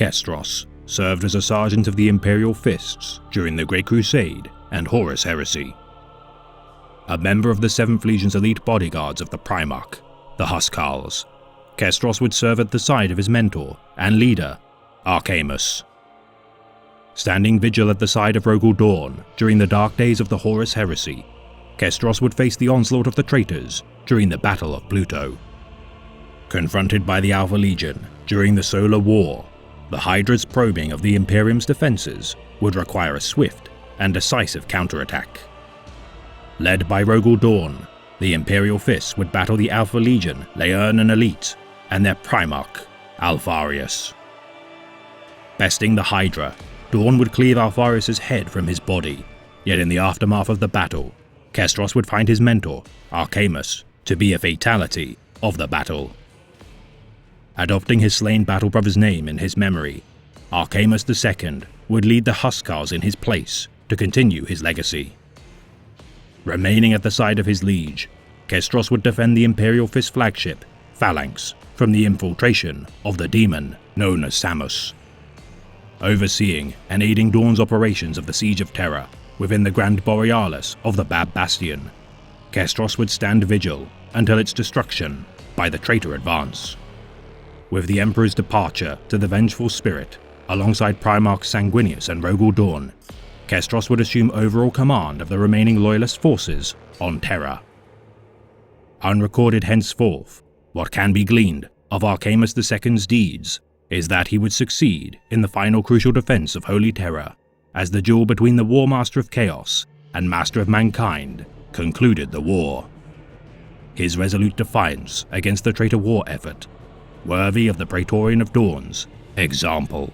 Kestros served as a sergeant of the Imperial Fists during the Great Crusade and Horus Heresy. A member of the 7th Legion's elite bodyguards of the Primarch, the Huskarls, Kestros would serve at the side of his mentor and leader, Archamus. Standing vigil at the side of Rogul Dorn during the dark days of the Horus Heresy, Kestros would face the onslaught of the traitors during the Battle of Pluto. Confronted by the Alpha Legion during the Solar War, the Hydra's probing of the Imperium's defenses would require a swift and decisive counterattack. Led by Rogul Dorn, the Imperial Fists would battle the Alpha Legion, Leonin Elite, and their Primarch, Alpharius. Besting the Hydra, Dorn would cleave Alpharius' head from his body, yet in the aftermath of the battle, Kestros would find his mentor, Archamus, to be a fatality of the battle. Adopting his slain battle brother's name in his memory, Archamus II would lead the Huskarls in his place to continue his legacy. Remaining at the side of his liege, Kestros would defend the Imperial Fist flagship, Phalanx, from the infiltration of the demon known as Samus. Overseeing and aiding Dorn's operations of the Siege of Terra within the Grand Borealis of the Bab Bastion, Kestros would stand vigil until its destruction by the traitor advance. With the Emperor's departure to the Vengeful Spirit, alongside Primarchs Sanguinius and Rogul Dorn, Kestros would assume overall command of the remaining Loyalist forces on Terra. Unrecorded henceforth, what can be gleaned of Archamus II's deeds is that he would succeed in the final crucial defense of Holy Terra, as the duel between the War Master of Chaos and Master of Mankind concluded the war. His resolute defiance against the traitor war effort, worthy of the Praetorian of Dawn's example.